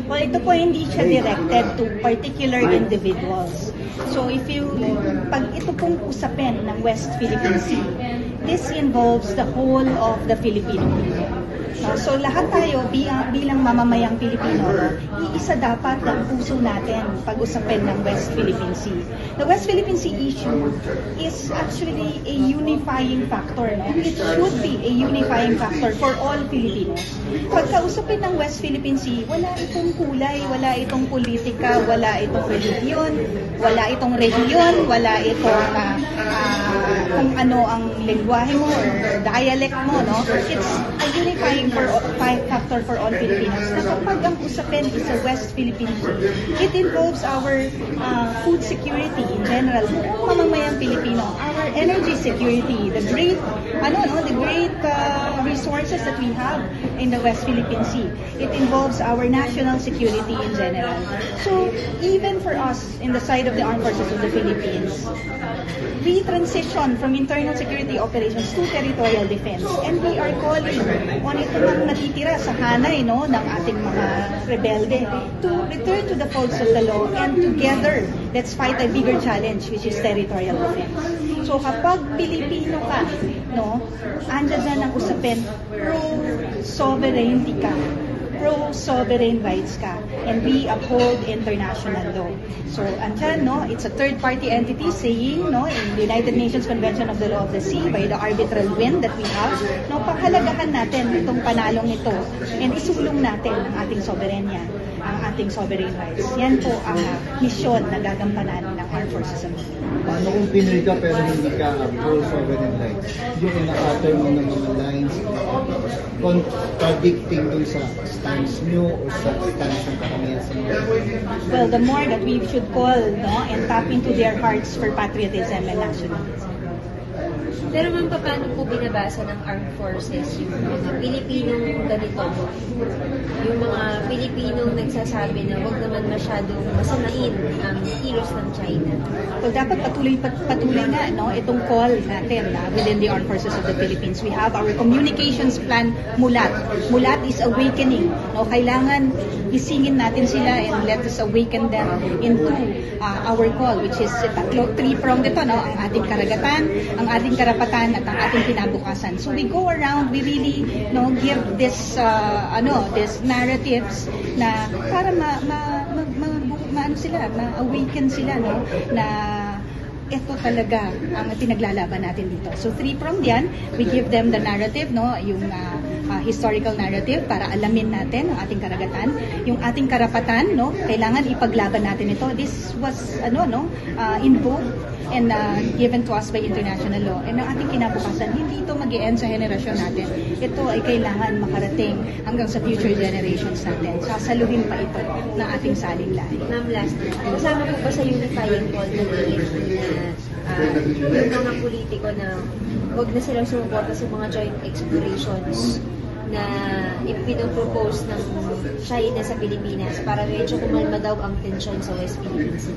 Well, ito po hindi siya directed to particular individuals. So pag ito pong usapin ng West Philippine Sea, this involves the whole of the Filipino people. So lahat tayo bilang mamamayang Pilipino, iisa dapat ang puso natin pag-usapin ng West Philippine Sea. The West Philippine Sea issue is actually a unifying factor. No? It should be a unifying factor for all Filipinos. Pagkausapin ng West Philippine Sea, wala itong kulay, wala itong politika, wala itong religion, wala itong rehiyon, wala itong kung ano ang lengguwahe mo or dialect mo, no? It's a unifying factor for all Filipinos. Na kapag ang usapin is a West Philippine Sea, it involves our food security in general, mamamayang Pilipino, our energy security, the great resources that we have in the West Philippine Sea. It involves our national security in general. So even for us in the side of the Armed Forces of the Philippines, we transition from internal security operations to territorial defense. And we are calling on ito mga natitira sa hanay ng ating mga rebelde to return to the folds of the law and together, let's fight a bigger challenge which is territorial defense. So kapag Pilipino ka, andyan na ang usapin, pro-sovereignty ka, pro-sovereign rights ka, and we uphold international law. So, andyan, it's a third-party entity saying, in the United Nations Convention of the Law of the Sea, by the arbitral win that we have, panghalagahan natin itong panalong ito, and isulong natin ang ating soberenya, ang ating sovereign rights. Yan po ang misyon na gagampanan ng Armed Forces of the Philippines. Paano kung Pinoy ka pero hindi ka pro-sovereign rights? Yung ina-utter mo ng mga lines contradicting dun sa stance nyo o sa stance ng karamihan sa mga. Well, the more that we should call and tap into their hearts for patriotism and nationalism. Pero ma'am, paano po binabasa ng armed forces yung mga Pilipinong ganito? Yung mga Pilipinong nagsasabi na huwag naman masyadong masamain ang kilos ng China. Well, dapat patuloy nga itong call natin within the Armed Forces of the Philippines. We have our communications plan, Mulat. Mulat is awakening. Kailangan isingin natin sila and let us awaken them into our call, which is three-pronged ito, ang ating karagatan, ang ating karapatan, at ang ating kinabukasan. So we go around, we really give this narratives na para ma-awaken sila na ito talaga ang pinaglalaban natin dito. So three-pronged yan. We give them the narrative, yung historical narrative para alamin natin ang ating karagatan. Yung ating karapatan, kailangan ipaglaban natin ito. This was invoked and given to us by international law. And ang ating kinabukasan, hindi ito mag-e-end sa henerasyon natin. Ito ay kailangan makarating hanggang sa future generations natin. Sasaluhin pa ito ng ating saling lahi. Ma'am, last, kasama po ba sa unifying call na yung mga politiko na huwag na silang sumuporta sa mga joint explorations na ipinopropose ng China sa Pilipinas para medyo kumalma daw ang tensyon sa West Philippines?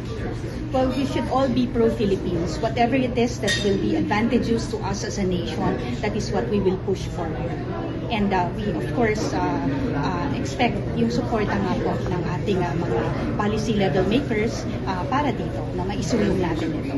Well, we should all be pro-Philippines. Whatever it is that will be advantageous to us as a nation, that is what we will push for. And we, of course, expect yung suporta nga po ng ating mga policy level makers para dito na maisulong natin ito.